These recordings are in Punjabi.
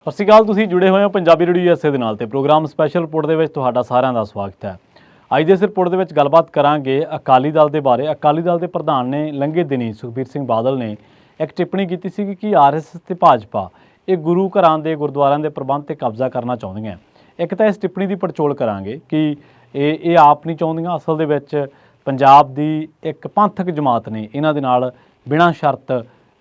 ਸਤਿ ਸ਼੍ਰੀ ਅਕਾਲ। ਤੁਸੀਂ ਜੁੜੇ ਹੋਏ ਹੋ ਪੰਜਾਬੀ ਰੇਡੀਓ USA ਦੇ ਨਾਲ ਤੇ ਪ੍ਰੋਗਰਾਮ ਸਪੈਸ਼ਲ ਰਿਪੋਰਟ ਦੇ ਵਿੱਚ ਤੁਹਾਡਾ ਸਾਰਿਆਂ ਦਾ ਸਵਾਗਤ ਹੈ। ਅੱਜ ਦੇ ਇਸ ਰਿਪੋਰਟ ਦੇ ਵਿੱਚ ਗੱਲਬਾਤ ਕਰਾਂਗੇ ਅਕਾਲੀ ਦਲ ਦੇ ਬਾਰੇ। ਅਕਾਲੀ ਦਲ ਦੇ ਪ੍ਰਧਾਨ ਨੇ ਲੰਘੇ ਦਿਨੀ ਸੁਖਬੀਰ ਸਿੰਘ ਬਾਦਲ ਨੇ ਇੱਕ ਟਿੱਪਣੀ ਕੀਤੀ ਸੀ ਕਿ RSS ਤੇ ਭਾਜਪਾ ਇਹ ਗੁਰੂ ਘਰਾਂ ਦੇ ਗੁਰਦੁਆਰਿਆਂ ਦੇ ਪ੍ਰਬੰਧ ਤੇ ਕਬਜ਼ਾ ਕਰਨਾ ਚਾਹੁੰਦੀਆਂ। ਇੱਕ ਤਾਂ ਇਸ ਟਿੱਪਣੀ ਦੀ ਪੜਚੋਲ ਕਰਾਂਗੇ ਕਿ ਇਹ ਆਪ ਨਹੀਂ ਚਾਹੁੰਦੀਆਂ, ਅਸਲ ਦੇ ਵਿੱਚ ਪੰਜਾਬ ਦੀ ਇੱਕ ਪੰਥਕ ਜਮਾਤ ਨੇ ਇਹਨਾਂ ਦੇ ਨਾਲ ਬਿਨਾਂ ਸ਼ਰਤ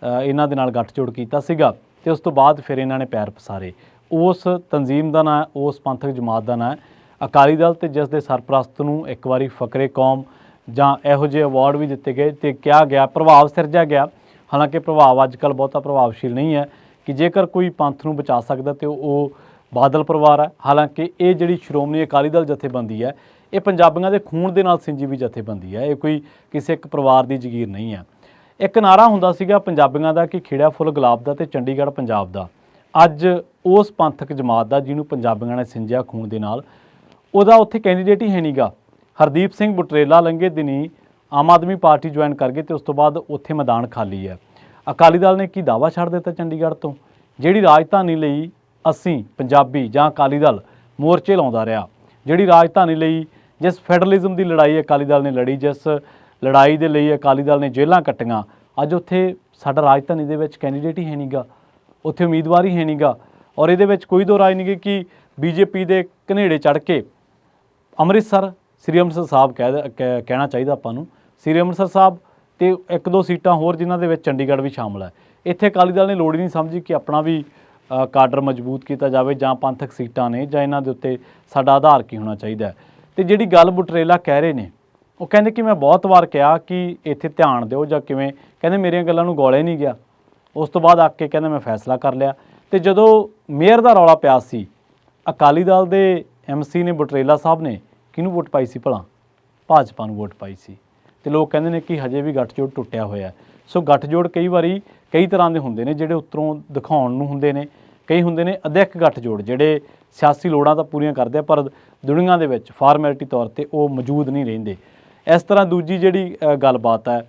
ਇਹਨਾਂ ਦੇ ਨਾਲ ਗੱਠਜੋੜ ਕੀਤਾ ਸੀਗਾ ਤੇ ਉਸ ਤੋਂ ਬਾਅਦ ਫਿਰ ਇਹਨਾਂ ਨੇ ਪੈਰ ਪਸਾਰੇ। ਉਸ ਤਨਜ਼ੀਮ ਦਾ ਨਾਂ, ਉਸ ਪੰਥਕ ਜਮਾਤ ਦਾ ਨਾਂ ਅਕਾਲੀ ਦਲ ਤੇ ਜਿਸ ਦੇ ਸਰਪ੍ਰਸਤ ਨੂੰ ਇੱਕ ਵਾਰੀ ਫਕਰੇ ਕੌਮ ਜਾਂ ਇਹੋ ਜਿਹੇ ਅਵਾਰਡ ਵੀ ਦਿੱਤੇ ਗਏ ਤੇ ਕਿਹਾ ਗਿਆ, ਪ੍ਰਭਾਵ ਸਿਰਜਿਆ ਗਿਆ। ਹਾਲਾਂਕਿ ਪ੍ਰਭਾਵ ਅੱਜ ਕੱਲ੍ਹ ਬਹੁਤਾ ਪ੍ਰਭਾਵਸ਼ੀਲ ਨਹੀਂ ਹੈ ਕਿ ਜੇਕਰ ਕੋਈ ਪੰਥ ਨੂੰ ਬਚਾ ਸਕਦਾ ਤੇ ਉਹ ਬਾਦਲ ਪਰਿਵਾਰ ਹੈ। ਹਾਲਾਂਕਿ ਇਹ ਜਿਹੜੀ ਸ਼੍ਰੋਮਣੀ ਅਕਾਲੀ ਦਲ ਜਥੇਬੰਦੀ ਹੈ ਇਹ ਪੰਜਾਬੀਆਂ ਦੇ ਖੂਨ ਦੇ ਨਾਲ ਸਿੰਜੀ ਵੀ ਜਥੇਬੰਦੀ ਹੈ, ਇਹ ਕੋਈ ਕਿਸੇ ਇੱਕ ਪਰਿਵਾਰ ਦੀ ਜਗੀਰ ਨਹੀਂ ਹੈ। ਇੱਕ ਨਾਰਾ ਹੁੰਦਾ ਸੀਗਾ ਪੰਜਾਬੀਆਂ ਦਾ ਕਿ ਖਿੜਿਆ ਫੁੱਲ ਗੁਲਾਬ ਦਾ ਤੇ ਚੰਡੀਗੜ੍ਹ ਪੰਜਾਬ ਦਾ। ਅੱਜ ਉਸ ਪੰਥਕ ਜਮਾਤ ਦਾ ਜਿਹਨੂੰ ਪੰਜਾਬੀਆਂ ਨੇ ਸਿੰਜਿਆ ਖੂਨ ਦੇ ਨਾਲ, ਉਹਦਾ ਉੱਥੇ ਕੈਂਡੀਡੇਟ ਹੀ ਹੈ ਨਹੀਂਗਾ। ਹਰਦੀਪ ਸਿੰਘ ਬੁਟਰੇਲਾ ਲੰਘੇ ਦਿਨੀ ਆਮ ਆਦਮੀ ਪਾਰਟੀ ਜੁਆਇਨ ਕਰ ਗਏ ਤੇ ਉਸ ਤੋਂ ਬਾਅਦ ਉੱਥੇ ਮੈਦਾਨ ਖਾਲੀ ਹੈ। ਅਕਾਲੀ ਦਲ ਨੇ ਕੀ ਦਾਅਵਾ ਛੱਡ ਦਿੱਤਾ ਚੰਡੀਗੜ੍ਹ ਤੋਂ? ਜਿਹੜੀ ਰਾਜਧਾਨੀ ਲਈ ਅਸੀਂ ਪੰਜਾਬੀ ਜਾਂ ਅਕਾਲੀ ਦਲ ਮੋਰਚੇ ਲਾਉਂਦਾ ਰਿਹਾ, ਜਿਹੜੀ ਰਾਜਧਾਨੀ ਲਈ ਜਿਸ ਫੈਡਰਲਿਜ਼ਮ ਦੀ ਲੜਾਈ ਅਕਾਲੀ ਦਲ ਨੇ ਲੜੀ, ਜਿਸ ਲੜਾਈ ਦੇ ਲਈ ਅਕਾਲੀ ਦਲ ਨੇ ਜੇਲ੍ਹਾਂ ਕੱਟੀਆਂ, ਅੱਜ ਉੱਥੇ ਸਾਡਾ ਰਾਜਧਾਨੀ ਦੇ ਵਿੱਚ ਕੈਂਡੀਡੇਟ ਹੀ ਹੈ ਨਹੀਂਗਾ, ਉੱਥੇ ਉਮੀਦਵਾਰ ਹੀ ਹੈ ਨਹੀਂਗਾ। ਔਰ ਇਹਦੇ ਵਿੱਚ ਕੋਈ ਦੋ ਰਾਏ ਨਹੀਂ ਕਿ BJP ਦੇ ਘਨੇੜੇ ਚੜ੍ਹ ਕੇ ਅੰਮ੍ਰਿਤਸਰ, ਸ੍ਰੀ ਅੰਮ੍ਰਿਤਸਰ ਸਾਹਿਬ ਕਹਿਣਾ ਚਾਹੀਦਾ ਆਪਾਂ ਨੂੰ, ਸ੍ਰੀ ਅੰਮ੍ਰਿਤਸਰ ਸਾਹਿਬ ਤੇ ਇੱਕ ਦੋ ਸੀਟਾਂ ਹੋਰ ਜਿਨ੍ਹਾਂ ਦੇ ਵਿੱਚ ਚੰਡੀਗੜ੍ਹ ਵੀ ਸ਼ਾਮਲ ਹੈ। ਇੱਥੇ ਅਕਾਲੀ ਦਲ ਨੇ ਲੋੜ ਹੀ ਨਹੀਂ ਸਮਝੀ ਕਿ ਆਪਣਾ ਵੀ ਕਾਡਰ ਮਜ਼ਬੂਤ ਕੀਤਾ ਜਾਵੇ ਜਾਂ ਪੰਥਕ ਸੀਟਾਂ ਨੇ ਜਾਂ ਇਹਨਾਂ ਦੇ ਉੱਤੇ ਸਾਡਾ ਆਧਾਰ ਕੀ ਹੋਣਾ ਚਾਹੀਦਾ। ਤੇ ਜਿਹੜੀ ਗੱਲ ਬੁਟਰੇਲਾ ਕਹਿ ਰਹੇ ਨੇ, ਉਹ ਕਹਿੰਦੇ ਕਿ ਮੈਂ ਬਹੁਤ ਵਾਰ ਕਿਹਾ ਕਿ ਇੱਥੇ ਧਿਆਨ ਦਿਓ ਜਾਂ ਕਿਵੇਂ, ਕਹਿੰਦੇ ਮੇਰੀਆਂ ਗੱਲਾਂ ਨੂੰ ਗੌਲੇ ਨਹੀਂ ਗਿਆ। ਉਸ ਤੋਂ ਬਾਅਦ ਆ ਕੇ ਕਹਿੰਦੇ ਮੈਂ ਫੈਸਲਾ ਕਰ ਲਿਆ। ਤੇ ਜਦੋਂ ਮੇਅਰ ਦਾ ਰੌਲਾ ਪਿਆ ਸੀ, ਅਕਾਲੀ ਦਲ ਦੇ MC ਨੇ, ਬੁਟਰੇਲਾ ਸਾਹਿਬ ਨੇ ਕਿਹਨੂੰ ਵੋਟ ਪਾਈ ਸੀ ਭਲਾ? ਭਾਜਪਾ ਨੂੰ ਵੋਟ ਪਾਈ ਸੀ। ਤੇ ਲੋਕ ਕਹਿੰਦੇ ਨੇ ਕਿ ਹਜੇ ਵੀ ਗੱਠਜੋੜ ਟੁੱਟਿਆ ਹੋਇਆ। ਸੋ ਗੱਠਜੋੜ ਕਈ ਵਾਰੀ ਕਈ ਤਰ੍ਹਾਂ ਦੇ ਹੁੰਦੇ ਨੇ, ਜਿਹੜੇ ਉੱਤਰੋਂ ਦਿਖਾਉਣ ਨੂੰ ਹੁੰਦੇ ਨੇ, ਕਈ ਹੁੰਦੇ ਨੇ ਅਧਿਕ ਗੱਠਜੋੜ ਜਿਹੜੇ ਸਿਆਸੀ ਲੋੜਾਂ ਤਾਂ ਪੂਰੀਆਂ ਕਰਦੇ ਆ ਪਰ ਦੁਨੀਆ ਦੇ ਵਿੱਚ ਫਾਰਮੈਲਿਟੀ ਤੌਰ ਤੇ ਉਹ ਮੌਜੂਦ ਨਹੀਂ ਰਹਿੰਦੇ। ਇਸ ਤਰ੍ਹਾਂ ਦੂਜੀ ਜਿਹੜੀ ਗੱਲਬਾਤ ਹੈ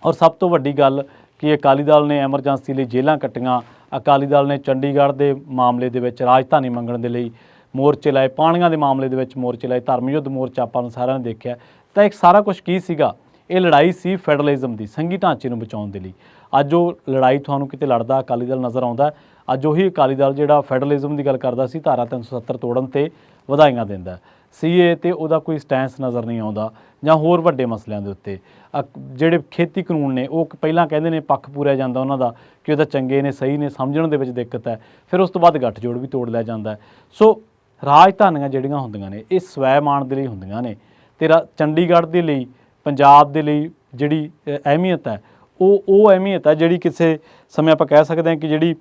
ਔਰ ਸਭ ਤੋਂ ਵੱਡੀ ਗੱਲ ਕਿ ਅਕਾਲੀ ਦਲ ਨੇ ਐਮਰਜੈਂਸੀ ਲਈ ਜੇਲ੍ਹਾਂ ਕੱਟੀਆਂ, ਅਕਾਲੀ ਦਲ ਨੇ ਚੰਡੀਗੜ੍ਹ ਦੇ ਮਾਮਲੇ ਦੇ ਵਿੱਚ ਰਾਜਧਾਨੀ ਮੰਗਣ ਦੇ ਲਈ ਮੋਰਚੇ ਲਾਏ, ਪਾਣੀਆਂ ਦੇ ਮਾਮਲੇ ਦੇ ਵਿੱਚ ਮੋਰਚੇ ਲਾਏ, ਧਰਮ ਯੁੱਧ ਮੋਰਚਾ ਆਪਾਂ ਨੂੰ ਸਾਰਿਆਂ ਨੇ ਦੇਖਿਆ। ਤਾਂ ਇੱਕ ਸਾਰਾ ਕੁਝ ਕੀ ਸੀਗਾ? ਇਹ ਲੜਾਈ ਸੀ ਫੈਡਰਲਿਜ਼ਮ ਦੀ, ਸੰਘੀ ਢਾਂਚੇ ਨੂੰ ਬਚਾਉਣ ਦੇ ਲਈ। ਅੱਜ ਉਹ ਲੜਾਈ ਤੁਹਾਨੂੰ ਕਿਤੇ ਲੜਦਾ ਅਕਾਲੀ ਦਲ ਨਜ਼ਰ ਆਉਂਦਾ। ਅੱਜ ਉਹੀ ਅਕਾਲੀ ਦਲ ਜਿਹੜਾ ਫੈਡਰਲਿਜ਼ਮ ਦੀ ਗੱਲ ਕਰਦਾ ਸੀ, ਧਾਰਾ 370 ਤੋੜਨ ਤੇ ਵਧਾਈਆਂ ਦਿੰਦਾ। CA ਤੇ ਉਹਦਾ ਕੋਈ ਸਟੈਂਸ ਨਜ਼ਰ ਨਹੀਂ ਆਉਂਦਾ ਜਾਂ ਹੋਰ ਵੱਡੇ ਮਸਲਿਆਂ ਦੇ ਉੱਤੇ। ਜਿਹੜੇ ਖੇਤੀ ਕਾਨੂੰਨ ਨੇ ਉਹ ਪਹਿਲਾਂ ਕਹਿੰਦੇ ਨੇ ਪੱਖ ਪੂਰਿਆ ਜਾਂਦਾ ਉਹਨਾਂ ਦਾ ਕਿ ਉਹਦਾ ਚੰਗੇ ਨੇ, ਸਹੀ ਨੇ, ਸਮਝਣ ਦੇ ਵਿੱਚ ਦਿੱਕਤ ਹੈ। ਫਿਰ ਉਸ ਤੋਂ ਬਾਅਦ ਗੱਠਜੋੜ ਵੀ ਤੋੜ ਲਿਆ ਜਾਂਦਾ। ਸੋ ਰਾਜਧਾਨੀਆਂ ਜਿਹੜੀਆਂ ਹੁੰਦੀਆਂ ਨੇ ਇਹ ਸਵੈਮਾਣ ਦੇ ਲਈ ਹੁੰਦੀਆਂ ਨੇ ਤੇ ਚੰਡੀਗੜ੍ਹ ਦੇ ਲਈ, ਪੰਜਾਬ ਦੇ ਲਈ ਜਿਹੜੀ ਅਹਿਮੀਅਤ ਹੈ ਉਹ ਅਹਿਮੀਅਤ ਹੈ ਜਿਹੜੀ ਕਿਸੇ ਸਮੇਂ ਆਪਾਂ ਕਹਿ ਸਕਦੇ ਹਾਂ ਕਿ ਜਿਹੜੀ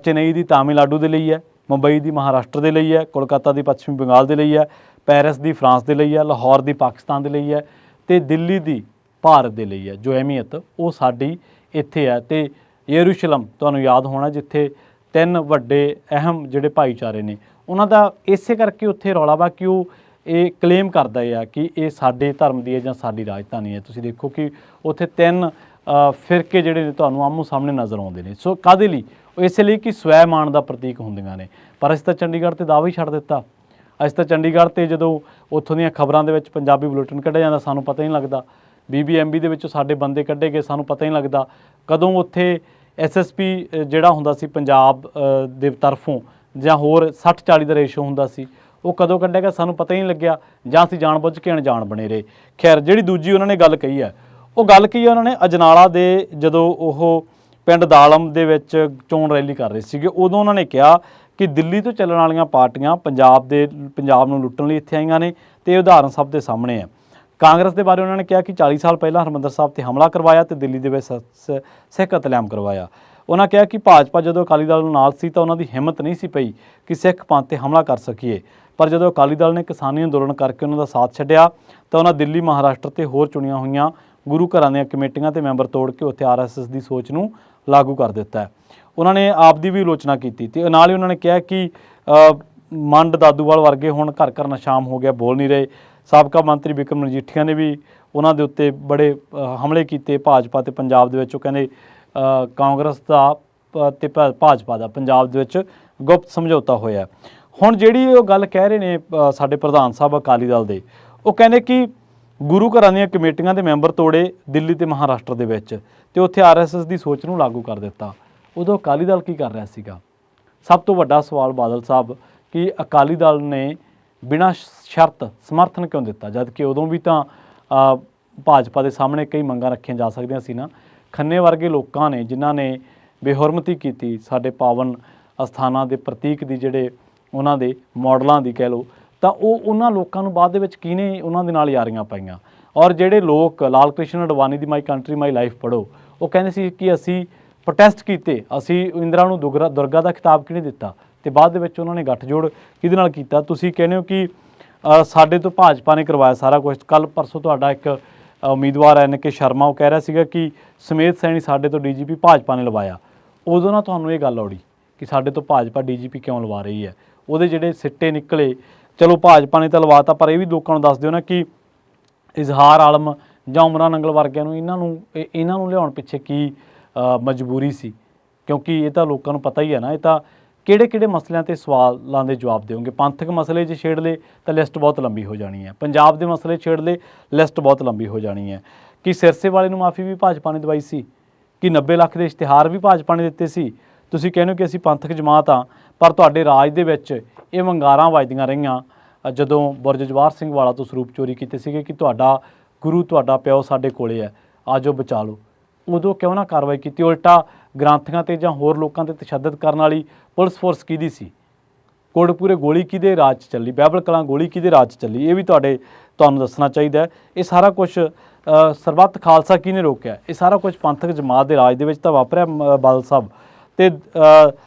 ਚੇਨਈ ਦੀ ਤਾਮਿਲਨਾਡੂ ਦੇ ਲਈ ਹੈ, ਮੁੰਬਈ ਦੀ ਮਹਾਰਾਸ਼ਟਰ ਦੇ ਲਈ ਹੈ, ਕੋਲਕਾਤਾ ਦੀ ਪੱਛਮੀ ਬੰਗਾਲ ਦੇ ਲਈ ਹੈ, ਪੈਰਿਸ ਦੀ ਫਰਾਂਸ ਦੇ ਲਈ ਹੈ, ਲਾਹੌਰ ਦੀ ਪਾਕਿਸਤਾਨ ਦੇ ਲਈ ਹੈ ਤੇ ਦਿੱਲੀ ਦੀ ਭਾਰਤ ਦੇ ਲਈ ਹੈ। ਜੋ ਅਹਿਮੀਅਤ ਉਹ ਸਾਡੀ ਇੱਥੇ ਹੈ। ਤੇ ਯਰੂਸ਼ਲਮ ਤੁਹਾਨੂੰ ਯਾਦ ਹੋਣਾ ਜਿੱਥੇ 3 ਵੱਡੇ ਅਹਿਮ ਜਿਹੜੇ ਭਾਈਚਾਰੇ ਨੇ ਉਹਨਾਂ ਦਾ ਇਸੇ ਕਰਕੇ ਉੱਥੇ ਰੌਲਾ ਵਾ ਕਿ ਉਹ ਇਹ ਕਲੇਮ ਕਰਦਾ ਆ ਕਿ ਇਹ ਸਾਡੇ ਧਰਮ ਦੀ ਹੈ ਜਾਂ ਸਾਡੀ ਰਾਜਧਾਨੀ ਹੈ। ਤੁਸੀਂ ਦੇਖੋ ਕਿ ਉੱਥੇ 3 ਫਿਰਕੇ ਜਿਹੜੇ ਨੇ ਤੁਹਾਨੂੰ ਆਮੋ ਸਾਹਮਣੇ ਨਜ਼ਰ ਆਉਂਦੇ ਨੇ। ਸੋ ਕਾਹਦੇ ਲਈ? ਉਹ ਇਸੇ ਲਈ ਕਿ ਸਵੈਮਾਣ ਦਾ ਪ੍ਰਤੀਕ ਹੁੰਦੀਆਂ ਨੇ। ਪਰ ਅਸੀਂ ਤਾਂ ਚੰਡੀਗੜ੍ਹ 'ਤੇ ਦਾਅਵਾ ਹੀ ਛੱਡ ਦਿੱਤਾ। ਅਸੀਂ ਤਾਂ ਚੰਡੀਗੜ੍ਹ 'ਤੇ ਜਦੋਂ ਉੱਥੋਂ ਦੀਆਂ ਖਬਰਾਂ ਦੇ ਵਿੱਚ ਪੰਜਾਬੀ ਬੁਲੇਟਿਨ ਕੱਢਿਆ ਜਾਂਦਾ ਸਾਨੂੰ ਪਤਾ ਹੀ ਨਹੀਂ ਲੱਗਦਾ। BBMB ਦੇ ਵਿੱਚੋਂ ਸਾਡੇ ਬੰਦੇ ਕੱਢੇ ਗਏ ਸਾਨੂੰ ਪਤਾ ਹੀ ਨਹੀਂ ਲੱਗਦਾ। ਕਦੋਂ ਉੱਥੇ SSP ਜਿਹੜਾ ਹੁੰਦਾ ਸੀ ਪੰਜਾਬ ਦੇ ਤਰਫੋਂ ਜਾਂ ਹੋਰ 60-40 ਦਾ ਰੇਸ਼ੋ ਹੁੰਦਾ ਸੀ, ਉਹ ਕਦੋਂ ਕੱਢਿਆ ਗਿਆ ਸਾਨੂੰ ਪਤਾ ਹੀ ਨਹੀਂ ਲੱਗਿਆ ਜਾਂ ਅਸੀਂ ਜਾਣਬੁੱਝ ਕੇ ਅਣਜਾਣ ਬਣੇ ਰਹੇ। ਖੈਰ, ਜਿਹੜੀ ਦੂਜੀ ਉਹਨਾਂ ਨੇ ਗੱਲ ਕਹੀ ਹੈ ਉਹ ਗੱਲ ਕੀ ਹੈ, ਉਹਨਾਂ ਨੇ ਅਜਨਾਲਾ ਦੇ ਜਦੋਂ ਉਹ ਪਿੰਡ ਦਾਲਮ ਦੇ ਵਿੱਚ ਚੋਣ ਰੈਲੀ ਕਰ ਰਹੇ ਸੀਗੇ ਉਦੋਂ ਉਹਨਾਂ ਨੇ ਕਿਹਾ ਕਿ ਦਿੱਲੀ ਤੋਂ ਚੱਲਣ ਵਾਲੀਆਂ ਪਾਰਟੀਆਂ ਪੰਜਾਬ ਨੂੰ ਲੁੱਟਣ ਲਈ ਇੱਥੇ ਆਈਆਂ ਨੇ ਤੇ ਇਹ ਉਦਾਹਰਨ ਸਭ ਦੇ ਸਾਹਮਣੇ ਹੈ। ਕਾਂਗਰਸ ਦੇ ਬਾਰੇ ਉਹਨਾਂ ਨੇ ਕਿਹਾ ਕਿ 40 ਸਾਲ ਪਹਿਲਾਂ ਹਰਿਮੰਦਰ ਸਾਹਿਬ 'ਤੇ ਹਮਲਾ ਕਰਵਾਇਆ ਤੇ ਦਿੱਲੀ ਦੇ ਵਿੱਚ ਸਿੱਖ ਕਤਲੇਆਮ ਕਰਵਾਇਆ। ਉਹਨਾਂ ਕਿਹਾ ਕਿ ਭਾਜਪਾ ਜਦੋਂ ਅਕਾਲੀ ਦਲ ਨਾਲ ਸੀ ਤਾਂ ਉਹਨਾਂ ਦੀ ਹਿੰਮਤ ਨਹੀਂ ਸੀ ਪਈ ਕਿ ਸਿੱਖ ਪੰਥ 'ਤੇ ਹਮਲਾ ਕਰ ਸਕੀਏ, ਪਰ ਜਦੋਂ ਅਕਾਲੀ ਦਲ ਨੇ ਕਿਸਾਨੀ ਅੰਦੋਲਨ ਕਰਕੇ ਉਹਨਾਂ ਦਾ ਸਾਥ ਛੱਡਿਆ ਤਾਂ ਉਹਨਾਂ ਦਿੱਲੀ, ਮਹਾਰਾਸ਼ਟਰ ਤੇ ਹੋਰ ਚੁਣੀਆਂ ਹੋਈਆਂ ਗੁਰੂ ਘਰਾਂ ਦੀਆਂ ਕਮੇਟੀਆਂ ਤੇ ਮੈਂਬਰ ਤੋੜ ਕੇ ਉੱਥੇ RSS ਦੀ ਸੋਚ ਨੂੰ ਲਾਗੂ ਕਰ ਦਿੱਤਾ। ਉਹਨਾਂ ਨੇ ਆਪ ਦੀ ਵੀ ਆਲੋਚਨਾ ਕੀਤੀ ਤੇ ਨਾਲ ਹੀ ਉਹਨਾਂ ਨੇ ਕਿਹਾ ਕਿ ਮੰਡ ਦਾਦੂਵਾਲ ਵਰਗੇ ਹੁਣ ਘਰ ਘਰ ਨਸ਼ਾਮ ਹੋ ਗਿਆ, ਬੋਲ ਨਹੀਂ ਰਹੇ। ਸਾਬਕਾ ਮੰਤਰੀ ਬਿਕਰਮ ਮਜੀਠੀਆ ਨੇ ਵੀ ਉਹਨਾਂ ਦੇ ਉੱਤੇ ਬੜੇ ਹਮਲੇ ਕੀਤੇ ਭਾਜਪਾ ਤੇ ਪੰਜਾਬ ਦੇ ਵਿੱਚ। ਉਹ ਕਹਿੰਦੇ ਕਾਂਗਰਸ ਦਾ ਤੇ ਭਾਜਪਾ ਦਾ ਪੰਜਾਬ ਦੇ ਵਿੱਚ ਗੁਪਤ ਸਮਝੌਤਾ ਹੋਇਆ। ਹੁਣ ਜਿਹੜੀ ਉਹ ਗੱਲ ਕਹਿ ਰਹੇ ਨੇ ਸਾਡੇ ਪ੍ਰਧਾਨ ਸਾਹਿਬ ਅਕਾਲੀ ਦਲ ਦੇ, ਉਹ ਕਹਿੰਦੇ ਕਿ ਗੁਰੂ ਘਰਾਂ ਦੀਆਂ ਕਮੇਟੀਆਂ ਦੇ ਮੈਂਬਰ ਤੋੜੇ ਦਿੱਲੀ ਤੇ ਮਹਾਰਾਸ਼ਟਰ ਦੇ ਵਿੱਚ, ਤੇ ਉੱਥੇ RSS ਦੀ ਸੋਚ ਨੂੰ ਲਾਗੂ ਕਰ ਦਿੱਤਾ। ਉਦੋਂ ਅਕਾਲੀ ਦਲ ਕੀ ਕਰ ਰਿਹਾ ਸੀਗਾ? ਸਭ ਤੋਂ ਵੱਡਾ ਸਵਾਲ ਬਾਦਲ ਸਾਹਿਬ ਕਿ ਅਕਾਲੀ ਦਲ ਨੇ ਬਿਨਾਂ ਸ਼ਰਤ ਸਮਰਥਨ ਕਿਉਂ ਦਿੱਤਾ, ਜਦ ਕਿ ਉਦੋਂ ਵੀ ਤਾਂ ਭਾਜਪਾ ਦੇ ਸਾਹਮਣੇ ਕਈ ਮੰਗਾਂ ਰੱਖੀਆਂ ਜਾ ਸਕਦੀਆਂ ਸੀ ਨਾ। ਖੰਨੇ ਵਰਗੇ ਲੋਕਾਂ ਨੇ ਜਿਨ੍ਹਾਂ ਨੇ ਬੇਹੁਰਮਤੀ ਕੀਤੀ ਸਾਡੇ ਪਾਵਨ ਅਸਥਾਨਾਂ ਦੇ ਪ੍ਰਤੀਕ ਦੀ, ਜਿਹੜੇ ਉਹਨਾਂ ਦੇ ਮਾਡਲਾਂ ਦੀ ਕਹਿ ਲਓ, ਤਾਂ ਉਹਨਾਂ ਲੋਕਾਂ ਨੂੰ ਬਾਅਦ ਦੇ ਵਿੱਚ ਕਿਹਨੇ ਉਹਨਾਂ ਦੇ ਨਾਲ ਯਾਰੀਆਂ ਪਾਈਆਂ। ਔਰ ਜਿਹੜੇ ਲੋਕ ਲਾਲ ਕ੍ਰਿਸ਼ਨ ਅਡਵਾਨੀ ਦੀ ਮਾਈ ਕੰਟਰੀ ਮਾਈ ਲਾਈਫ ਪੜ੍ਹੋ, ਉਹ ਕਹਿੰਦੇ ਸੀ ਕਿ ਅਸੀਂ ਪ੍ਰੋਟੈਸਟ ਕੀਤੇ, ਅਸੀਂ ਇੰਦਰਾ ਨੂੰ ਦੁਰਗਾ ਦਾ ਖਿਤਾਬ ਕਿਹਨੇ ਦਿੱਤਾ, ਤੇ ਬਾਅਦ ਦੇ ਵਿੱਚ ਉਹਨਾਂ ਨੇ ਗੱਠਜੋੜ ਕਿਹਦੇ ਨਾਲ ਕੀਤਾ। ਤੁਸੀਂ ਕਹਿੰਦੇ ਹੋ ਕਿ ਸਾਡੇ ਤੋਂ ਭਾਜਪਾ ਨੇ ਕਰਵਾਇਆ ਸਾਰਾ ਕੁਝ। ਕੱਲ੍ਹ ਪਰਸੋਂ ਤੁਹਾਡਾ ਇੱਕ ਉਮੀਦਵਾਰ NK ਸ਼ਰਮਾ, ਉਹ ਕਹਿ ਰਿਹਾ ਸੀਗਾ ਕਿ ਸਮੇਤ ਸੈਣੀ ਸਾਡੇ ਤੋਂ DGP ਭਾਜਪਾ ਨੇ ਲਵਾਇਆ। ਉਦੋਂ ਨਾ ਤੁਹਾਨੂੰ ਇਹ ਗੱਲ ਔੜੀ ਕਿ ਸਾਡੇ ਤੋਂ ਭਾਜਪਾ DGP ਕਿਉਂ ਲਵਾ ਰਹੀ ਹੈ। ਉਹਦੇ ਜਿਹੜੇ ਸਿੱਟੇ ਨਿਕਲੇ, ਚਲੋ ਭਾਜਪਾ ਨੇ ਤਾਂ ਲਵਾਤਾ, ਪਰ ਇਹ ਵੀ ਲੋਕਾਂ ਨੂੰ ਦੱਸ ਦਿਓ ਨਾ ਕਿ ਇਜ਼ਹਾਰ ਆਲਮ ਜਾਂ ਉਮਰਾਂ ਨੰਗਲ ਵਰਗਿਆਂ ਨੂੰ ਇਹਨਾਂ ਨੂੰ ਲਿਆਉਣ ਪਿੱਛੇ ਕੀ ਮਜਬੂਰੀ ਸੀ, ਕਿਉਂਕਿ ਇਹ ਤਾਂ ਲੋਕਾਂ ਨੂੰ ਪਤਾ ਹੀ ਹੈ ਨਾ। ਇਹ ਤਾਂ ਕਿਹੜੇ ਮਸਲਿਆਂ 'ਤੇ ਸਵਾਲਾਂ ਦੇ ਜਵਾਬ ਦਿਓਗੇ। ਪੰਥਕ ਮਸਲੇ 'ਚ ਛੇੜ ਲਏ ਤਾਂ ਲਿਸਟ ਬਹੁਤ ਲੰਬੀ ਹੋ ਜਾਣੀ ਹੈ, ਪੰਜਾਬ ਦੇ ਮਸਲੇ ਛੇੜ ਲਏ ਲਿਸਟ ਬਹੁਤ ਲੰਬੀ ਹੋ ਜਾਣੀ ਹੈ। ਕਿ ਸਿਰਸੇ ਵਾਲੇ ਨੂੰ ਮਾਫੀ ਵੀ ਭਾਜਪਾ ਨੇ ਦਵਾਈ ਸੀ, ਕਿ 90 ਲੱਖ ਦੇ ਇਸ਼ਤਿਹਾਰ ਵੀ ਭਾਜਪਾ ਨੇ ਦਿੱਤੇ ਸੀ। ਤੁਸੀਂ ਕਹਿੰਦੇ ਹੋ ਕਿ ਅਸੀਂ ਪੰਥਕ ਜਮਾਤ ਹਾਂ, ਪਰ ਤੁਹਾਡੇ ਰਾਜ ਦੇ ਵਿੱਚ ਇਹ ਵੰਗਾਰਾਂ ਵੱਜਦੀਆਂ ਰਹੀਆਂ ਜਦੋਂ ਬੁਰਜ ਜਵਾਹਰ ਸਿੰਘ ਵਾਲਾ ਤੋਂ ਸਰੂਪ ਚੋਰੀ ਕੀਤੇ ਸੀਗੇ ਕਿ ਤੁਹਾਡਾ ਗੁਰੂ, ਤੁਹਾਡਾ ਪਿਓ ਸਾਡੇ ਕੋਲੇ ਹੈ, ਆ ਜਾਓ ਬਚਾ ਲਓ। ਉਦੋਂ ਕਿਉਂ ਨਾ ਕਾਰਵਾਈ ਕੀਤੀ? ਉਲਟਾ ਗ੍ਰੰਥੀਆਂ 'ਤੇ ਜਾਂ ਹੋਰ ਲੋਕਾਂ 'ਤੇ ਤਸ਼ੱਦਦ ਕਰਨ ਵਾਲੀ ਪੁਲਿਸ ਫੋਰਸ ਕਿਹਦੀ ਸੀ? ਕੋਟਪੂਰੇ ਗੋਲੀ ਕਿਹਦੇ ਰਾਜ 'ਚ ਚੱਲੀ? ਬਾਈਬਲ ਕਲਾਂ ਗੋਲੀ ਕਿਹਦੇ ਰਾਜ 'ਚ ਚੱਲੀ? ਇਹ ਵੀ ਤੁਹਾਨੂੰ ਦੱਸਣਾ ਚਾਹੀਦਾ ਹੈ। ਇਹ ਸਾਰਾ ਕੁਝ ਸਰਬੱਤ ਖਾਲਸਾ ਕਿਹਨੇ ਰੋਕਿਆ? ਇਹ ਸਾਰਾ ਕੁਝ ਪੰਥਕ ਜਮਾਤ ਦੇ ਰਾਜ ਦੇ ਵਿੱਚ ਤਾਂ ਵਾਪਰਿਆ ਬਾਦਲ ਸਾਹਿਬ। ਤੇ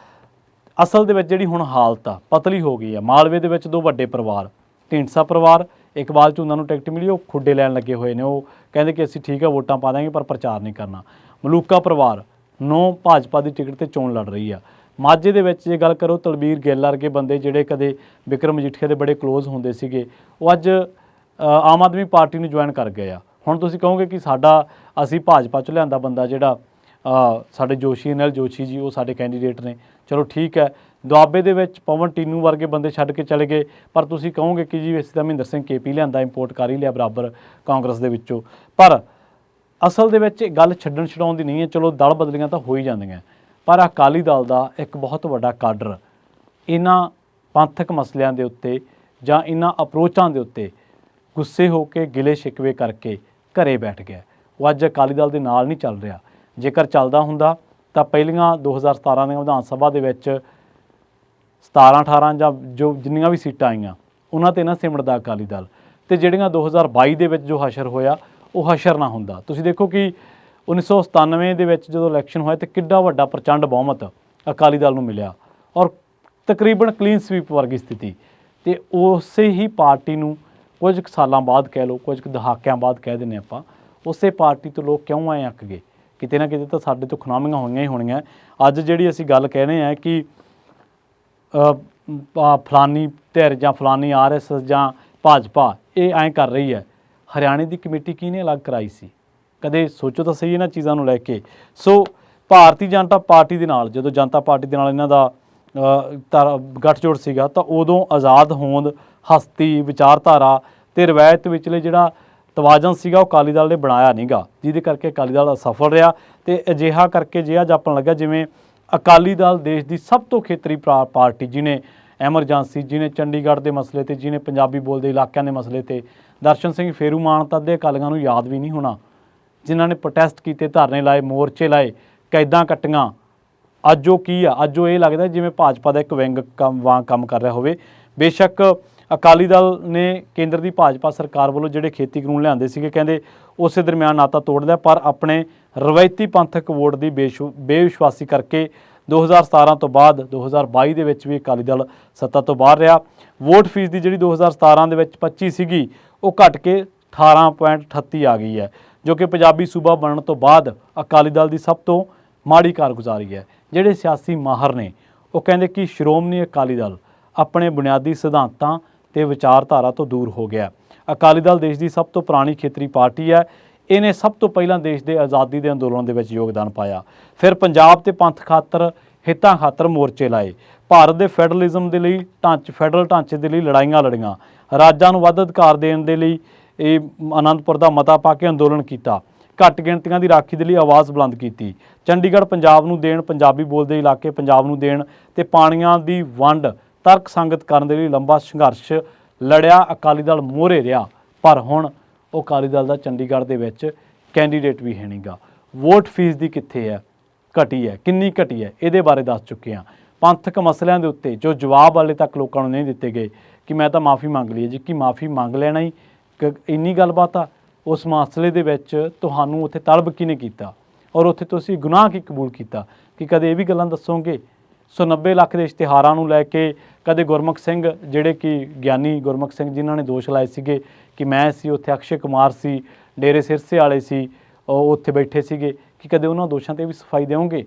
ਅਸਲ ਦੇ ਵਿੱਚ ਜਿਹੜੀ ਹੁਣ ਹਾਲਤ ਆ ਪਤਲੀ ਹੋ ਗਈ ਆ। ਮਾਲਵੇ ਦੇ ਵਿੱਚ ਦੋ ਵੱਡੇ ਪਰਿਵਾਰ, ਢੀਂਡਸਾ ਪਰਿਵਾਰ, ਇਕਬਾਲ ਝੂੰਦਾ ਨੂੰ ਟਿਕਟ ਮਿਲੀ, ਉਹ ਖੁੱਡੇ ਲੈਣ ਲੱਗੇ ਹੋਏ ਨੇ। ਉਹ ਕਹਿੰਦੇ ਕਿ ਅਸੀਂ ਠੀਕ ਹੈ ਵੋਟਾਂ ਪਾ ਦਾਂਗੇ ਪਰ ਪ੍ਰਚਾਰ ਨਹੀਂ ਕਰਨਾ। ਮਲੂਕਾ ਪਰਿਵਾਰ ਨੌ ਭਾਜਪਾ ਦੀ ਟਿਕਟ ਤੇ ਚੋਣ ਲੜ ਰਹੀ ਆ। ਮਾਝੇ ਦੇ ਵਿੱਚ ਜੇ ਗੱਲ ਕਰੋ, ਤਲਬੀਰ ਗਿੱਲ ਵਰਗੇ ਬੰਦੇ ਜਿਹੜੇ ਕਦੇ ਵਿਕਰਮ ਮਜੀਠੀਆ ਦੇ ਬੜੇ ਕਲੋਜ਼ ਹੁੰਦੇ ਸੀਗੇ, ਉਹ ਅੱਜ ਆਮ ਆਦਮੀ ਪਾਰਟੀ ਨੂੰ ਜੁਆਇਨ ਕਰ ਗਏ ਆ। ਹੁਣ ਤੁਸੀਂ ਕਹੋਗੇ ਕਿ ਅਸੀਂ ਭਾਜਪਾ 'ਚ ਲਿਆਂਦਾ ਬੰਦਾ ਜਿਹੜਾ ਸਾਡੇ ਜੋਸ਼ੀ ਅਨਿਲ ਜੋਸ਼ੀ ਜੀ, ਉਹ ਸਾਡੇ ਕੈਂਡੀਡੇਟ ਨੇ। ਚਲੋ ਠੀਕ ਹੈ, ਦੁਆਬੇ ਦੇ ਵਿੱਚ ਪਵਨ ਟੀਨੂ ਵਰਗੇ ਬੰਦੇ ਛੱਡ ਕੇ ਚਲੇ ਗਏ, ਪਰ ਤੁਸੀਂ ਕਹੋਗੇ ਕਿ ਜੀ ਅਸੀਂ ਤਾਂ ਮਹਿੰਦਰ ਸਿੰਘ KP ਲਿਆਂਦਾ, ਇੰਪੋਰਟ ਕਰ ਹੀ ਲਿਆ ਬਰਾਬਰ ਕਾਂਗਰਸ ਦੇ ਵਿੱਚੋਂ। ਪਰ ਅਸਲ ਦੇ ਵਿੱਚ ਗੱਲ ਛੱਡਣ ਛਡਾਉਣ ਦੀ ਨਹੀਂ ਹੈ। ਚਲੋ ਦਲ ਬਦਲੀਆਂ ਤਾਂ ਹੋ ਹੀ ਜਾਂਦੀਆਂ, ਪਰ ਅਕਾਲੀ ਦਲ ਦਾ ਇੱਕ ਬਹੁਤ ਵੱਡਾ ਕਾਡਰ ਇਹਨਾਂ ਪੰਥਕ ਮਸਲਿਆਂ ਦੇ ਉੱਤੇ ਜਾਂ ਇਹਨਾਂ ਅਪਰੋਚਾਂ ਦੇ ਉੱਤੇ ਗੁੱਸੇ ਹੋ ਕੇ ਗਿਲੇ ਸ਼ਿਕਵੇ ਕਰਕੇ ਘਰੇ ਬੈਠ ਗਿਆ। ਉਹ ਅੱਜ ਅਕਾਲੀ ਦਲ ਦੇ ਨਾਲ ਨਹੀਂ ਚੱਲ ਰਿਹਾ। ਜੇਕਰ ਚੱਲਦਾ ਹੁੰਦਾ ਤਾਂ ਪਹਿਲੀਆਂ 2017 ਦੀਆਂ ਵਿਧਾਨ ਸਭਾ ਦੇ ਵਿੱਚ 17-18 ਜਾਂ ਜੋ ਜਿੰਨੀਆਂ ਵੀ ਸੀਟਾਂ ਆਈਆਂ ਉਹਨਾਂ 'ਤੇ ਨਾ ਸਿਮੜਦਾ ਅਕਾਲੀ ਦਲ, ਤੇ ਜਿਹੜੀਆਂ 2022 ਦੇ ਵਿੱਚ ਜੋ ਹਸ਼ਰ ਹੋਇਆ ਉਹ ਹਸ਼ਰ ਨਾ ਹੁੰਦਾ। ਤੁਸੀਂ ਦੇਖੋ ਕਿ 1997 ਦੇ ਵਿੱਚ ਜਦੋਂ ਇਲੈਕਸ਼ਨ ਹੋਇਆ ਤਾਂ ਕਿੱਡਾ ਵੱਡਾ ਪ੍ਰਚੰਡ ਬਹੁਮਤ ਅਕਾਲੀ ਦਲ ਨੂੰ ਮਿਲਿਆ, ਔਰ ਤਕਰੀਬਨ ਕਲੀਨ ਸਵੀਪ ਵਰਗੀ ਸਥਿਤੀ। ਤੇ ਉਸੇ ਹੀ ਪਾਰਟੀ ਨੂੰ ਕੁਝ ਕੁ ਸਾਲਾਂ ਬਾਅਦ ਕਹਿ ਲਓ, ਕੁਝ ਕੁ ਦਹਾਕਿਆਂ ਬਾਅਦ ਕਹਿ ਦਿੰਦੇ ਆਪਾਂ, ਉਸੇ ਪਾਰਟੀ ਤੋਂ ਲੋਕ ਕਿਉਂ ਆਏ ਅੱਕ ਗਏ? ਕਿਤੇ ਨਾ ਕਿਤੇ ਤਾਂ ਸਾਡੇ ਤੋਂ ਖੁਨਾਮੀਆਂ ਹੋਈਆਂ ਹੀ ਹੋਣੀਆਂ। ਅੱਜ ਜਿਹੜੀ ਅਸੀਂ ਗੱਲ ਕਹਿ ਰਹੇ ਹਾਂ ਕਿ ਫਲਾਨੀ ਧਿਰ ਜਾਂ ਫਲਾਨੀ RSS ਜਾਂ ਭਾਜਪਾ ਇਹ ਐਂ ਕਰ ਰਹੀ ਹੈ, ਹਰਿਆਣੇ ਦੀ ਕਮੇਟੀ ਕਿਹਨੇ ਅਲੱਗ ਕਰਾਈ ਸੀ? ਕਦੇ ਸੋਚੋ ਤਾਂ ਸਹੀ ਇਹਨਾਂ ਚੀਜ਼ਾਂ ਨੂੰ ਲੈ ਕੇ। ਸੋ ਭਾਰਤੀ ਜਨਤਾ ਪਾਰਟੀ ਦੇ ਨਾਲ, ਜਦੋਂ ਜਨਤਾ ਪਾਰਟੀ ਦੇ ਨਾਲ ਇਹਨਾਂ ਦਾ ਗੱਠਜੋੜ ਸੀਗਾ, ਤਾਂ ਉਦੋਂ ਆਜ਼ਾਦ ਹੋਂਦ, ਹਸਤੀ, ਵਿਚਾਰਧਾਰਾ ਤੇ ਰਵਾਇਤ ਵਿਚਲੇ ਜਿਹੜਾ ਤਵਾਜ਼ਨ ਸੀਗਾ ਉਹ ਅਕਾਲੀ ਦਲ ਨੇ ਬਣਾਇਆ ਨਹੀਂਗਾ, ਜਿਹਦੇ ਕਰਕੇ ਅਕਾਲੀ ਦਲ ਅਸਫਲ ਰਿਹਾ। ਤੇ ਅਜਿਹਾ ਕਰਕੇ ਜਿਹਾ ਜਾਪਣ ਲੱਗਾ ਜਿਵੇਂ ਅਕਾਲੀ ਦਲ ਦੇਸ਼ ਦੀ ਸਭ ਤੋਂ ਖੇਤਰੀ ਪਾਰਟੀ, ਜਿਹਨੇ ਐਮਰਜੈਂਸੀ, ਜਿਹਨੇ ਚੰਡੀਗੜ੍ਹ ਦੇ ਮਸਲੇ ਤੇ, ਜਿਹਨੇ ਪੰਜਾਬੀ ਬੋਲਦੇ ਇਲਾਕਿਆਂ ਦੇ ਮਸਲੇ ਤੇ, ਦਰਸ਼ਨ ਸਿੰਘ ਫੇਰੂ ਮਾਨ ਤਾਂ ਅੱਧੇ ਅਕਾਲੀਆਂ ਨੂੰ ਯਾਦ ਵੀ ਨਹੀਂ ਹੋਣਾ, ਜਿਨ੍ਹਾਂ ਨੇ ਪ੍ਰੋਟੈਸਟ ਕੀਤੇ, ਧਰਨੇ ਲਾਏ, ਮੋਰਚੇ ਲਾਏ, ਕੈਦਾਂ ਕੱਟੀਆਂ। ਅੱਜ ਉਹ ਕੀ ਆ? ਅੱਜ ਉਹ ਇਹ ਲੱਗਦਾ ਜਿਵੇਂ ਭਾਜਪਾ ਦਾ ਇੱਕ ਵਿੰਗ ਵਾਂਗ ਕੰਮ ਕਰ ਰਿਹਾ ਹੋਵੇ। ਬੇਸ਼ੱਕ ਅਕਾਲੀ ਦਲ ਨੇ ਕੇਂਦਰ ਦੀ ਭਾਜਪਾ ਸਰਕਾਰ ਵੱਲੋਂ ਜਿਹੜੇ ਖੇਤੀ ਕਾਨੂੰਨ ਲਿਆਂਦੇ ਸੀਗੇ, ਕਹਿੰਦੇ ਉਸੇ ਦਰਮਿਆਨ ਨਾਤਾ ਤੋੜ ਲਿਆ, ਪਰ ਆਪਣੇ ਰਵਾਇਤੀ ਪੰਥਕ ਵੋਟ ਦੀ ਬੇਵਿਸ਼ਵਾਸੀ ਕਰਕੇ 2017 ਤੋਂ ਬਾਅਦ 2022 ਦੇ ਵਿੱਚ ਵੀ ਅਕਾਲੀ ਦਲ ਸੱਤਾ ਤੋਂ ਬਾਹਰ ਰਿਹਾ। ਵੋਟ ਫੀਸ ਦੀ ਜਿਹੜੀ 2017 ਦੇ ਵਿੱਚ 25 ਸੀਗੀ, ਉਹ ਘਟ ਕੇ 18.38 ਆ ਗਈ ਹੈ, ਜੋ ਕਿ ਪੰਜਾਬੀ ਸੂਬਾ ਬਣਨ ਤੋਂ ਬਾਅਦ ਅਕਾਲੀ ਦਲ ਦੀ ਸਭ ਤੋਂ ਮਾੜੀ ਕਾਰਗੁਜ਼ਾਰੀ ਹੈ। ਜਿਹੜੇ ਸਿਆਸੀ ਮਾਹਰ ਨੇ ਉਹ ਕਹਿੰਦੇ ਕਿ ਸ਼੍ਰੋਮਣੀ ਅਕਾਲੀ ਦਲ ਆਪਣੇ ਬੁਨਿਆਦੀ ਸਿਧਾਂਤਾਂ ਤੇ ਵਿਚਾਰਧਾਰਾ ਤੋਂ ਦੂਰ ਹੋ ਗਿਆ। ਅਕਾਲੀ ਦਲ ਦੇਸ਼ ਦੀ ਸਭ ਤੋਂ ਪੁਰਾਣੀ ਖੇਤਰੀ ਪਾਰਟੀ ਹੈ। ਇਹਨੇ ਸਭ ਤੋਂ ਪਹਿਲਾਂ ਦੇਸ਼ ਦੇ ਆਜ਼ਾਦੀ ਦੇ ਅੰਦੋਲਨ ਦੇ ਵਿੱਚ ਯੋਗਦਾਨ ਪਾਇਆ, ਫਿਰ ਪੰਜਾਬ ਤੇ ਪੰਥ ਖਾਤਰ, ਹਿੱਤਾਂ ਖਾਤਰ ਮੋਰਚੇ ਲਾਏ, ਭਾਰਤ ਦੇ ਫੈਡਰਲਿਜ਼ਮ ਦੇ ਲਈ ਫੈਡਰਲ ਢਾਂਚੇ ਦੇ ਲਈ ਲੜਾਈਆਂ ਲੜੀਆਂ, ਰਾਜਾਂ ਨੂੰ ਵੱਧ ਅਧਿਕਾਰ ਦੇਣ ਦੇ ਲਈ ਇਹ ਆਨੰਦਪੁਰ ਦਾ ਮਤਾ ਪਾ ਕੇ ਅੰਦੋਲਨ ਕੀਤਾ, ਘੱਟ ਗਿਣਤੀਆਂ ਦੀ ਰਾਖੀ ਦੇ ਲਈ ਆਵਾਜ਼ ਬੁਲੰਦ ਕੀਤੀ, ਚੰਡੀਗੜ੍ਹ ਪੰਜਾਬ ਨੂੰ ਦੇਣ, ਪੰਜਾਬੀ ਬੋਲਦੇ ਇਲਾਕੇ ਪੰਜਾਬ ਨੂੰ ਦੇਣ ਤੇ ਪਾਣੀਆਂ ਦੀ ਵੰਡ ਤਰਕ ਸੰਗਤ ਕਰਨ ਦੇ ਲਈ ਲੰਬਾ ਸੰਘਰਸ਼ ਲੜਿਆ। ਅਕਾਲੀ ਦਲ ਮੋਹਰੇ ਰਿਹਾ, ਪਰ ਹੁਣ ਉਹ ਅਕਾਲੀ ਦਲ ਦਾ ਚੰਡੀਗੜ੍ਹ ਦੇ ਵਿੱਚ ਕੈਂਡੀਡੇਟ ਵੀ ਹੈ ਨਹੀਂਗਾ। ਵੋਟ ਫੀਸ ਦੀ ਕਿੱਥੇ ਹੈ, ਘਟੀ ਹੈ, ਕਿੰਨੀ ਘਟੀ ਹੈ, ਇਹਦੇ ਬਾਰੇ ਦੱਸ ਚੁੱਕੇ ਹਾਂ। ਪੰਥਕ ਮਸਲਿਆਂ ਦੇ ਉੱਤੇ ਜੋ ਜਵਾਬ ਹਾਲੇ ਤੱਕ ਲੋਕਾਂ ਨੂੰ ਨਹੀਂ ਦਿੱਤੇ ਗਏ ਕਿ ਮੈਂ ਤਾਂ ਮਾफ़ੀ ਮੰਗ ਲਈ ਹੈ ਜੀ, ਕਿ ਮਾफ़ੀ ਮੰਗ ਲੈਣਾ ਹੀ ਇੰਨੀ ਗੱਲਬਾਤ ਆ। ਉਸ ਮਸਲੇ ਦੇ ਵਿੱਚ ਤੁਹਾਨੂੰ ਉੱਥੇ ਤਲਬ ਕਿਹਨੇ ਕੀਤਾ ਔਰ ਉੱਥੇ ਤੁਸੀਂ ਗੁਨਾਹ ਕੀ ਕਬੂਲ ਕੀਤਾ, ਕਿ ਕਦੇ ਇਹ ਵੀ ਗੱਲਾਂ ਦੱਸੋਗੇ। 190 ਲੱਖ ਦੇ ਇਸ਼ਤਿਹਾਰਾਂ ਨੂੰ ਲੈ ਕੇ ਕਦੇ ਗੁਰਮੁਖ ਸਿੰਘ, ਜਿਹੜੇ ਕਿ ਗਿਆਨੀ ਗੁਰਮੁਖ ਸਿੰਘ ਜਿਨ੍ਹਾਂ ਨੇ ਦੋਸ਼ ਲਾਏ ਸੀਗੇ ਕਿ ਮੈਂ ਸੀ ਉੱਥੇ, ਅਕਸ਼ੇ ਕੁਮਾਰ ਸੀ, ਡੇਰੇ ਸਿਰਸੇ ਵਾਲੇ ਸੀ, ਉਹ ਉੱਥੇ ਬੈਠੇ ਸੀਗੇ, ਕਿ ਕਦੇ ਉਹਨਾਂ ਦੋਸ਼ਾਂ 'ਤੇ ਵੀ ਸਫਾਈ ਦਿਓਗੇ?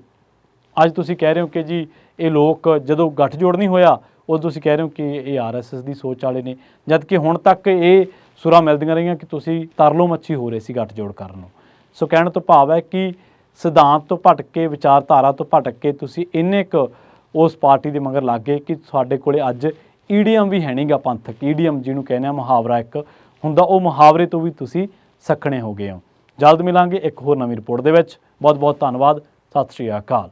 ਅੱਜ ਤੁਸੀਂ ਕਹਿ ਰਹੇ ਹੋ ਕਿ ਜੀ ਇਹ ਲੋਕ ਜਦੋਂ ਗੱਠਜੋੜ ਨਹੀਂ ਹੋਇਆ ਉਦੋਂ ਤੁਸੀਂ ਕਹਿ ਰਹੇ ਹੋ ਕਿ ਇਹ RSS ਦੀ ਸੋਚ ਵਾਲੇ ਨੇ, ਜਦ ਕਿ ਹੁਣ ਤੱਕ ਇਹ ਸੁਰਾਂ ਮਿਲਦੀਆਂ ਰਹੀਆਂ ਕਿ ਤੁਸੀਂ ਤਰਲੋ ਮੱਛੀ ਹੋ ਰਹੇ ਸੀ ਗੱਠਜੋੜ ਕਰਨ ਨੂੰ। ਸੋ ਕਹਿਣ ਤੋਂ ਭਾਵ ਹੈ ਕਿ ਸਿਧਾਂਤ ਤੋਂ ਭਟਕ ਕੇ, ਵਿਚਾਰਧਾਰਾ ਤੋਂ ਭਟਕ ਕੇ ਤੁਸੀਂ ਇੰਨੇ ਕੁ ਉਸ ਪਾਰਟੀ ਦੇ ਮਗਰ ਲੱਗ ਗਏ ਕਿ ਸਾਡੇ ਕੋਲੇ ਅੱਜ ਈਡੀਐਮ ਵੀ ਹੈ ਨਹੀਂਗਾ। ਪੰਥਕ ਈਡੀਐਮ ਜਿਹਨੂੰ ਕਹਿੰਦੇ ਆ, ਮੁਹਾਵਰਾ ਇੱਕ ਹੁੰਦਾ, ਉਹ ਮੁਹਾਵਰੇ ਤੋਂ ਵੀ ਤੁਸੀਂ ਸੱਖਣੇ ਹੋ ਗਏ ਹੋ। ਜਲਦ ਮਿਲਾਂਗੇ ਇੱਕ ਹੋਰ ਨਵੀਂ ਰਿਪੋਰਟ ਦੇ ਵਿੱਚ। ਬਹੁਤ ਬਹੁਤ ਧੰਨਵਾਦ। ਸਤਿ ਸ਼੍ਰੀ ਅਕਾਲ।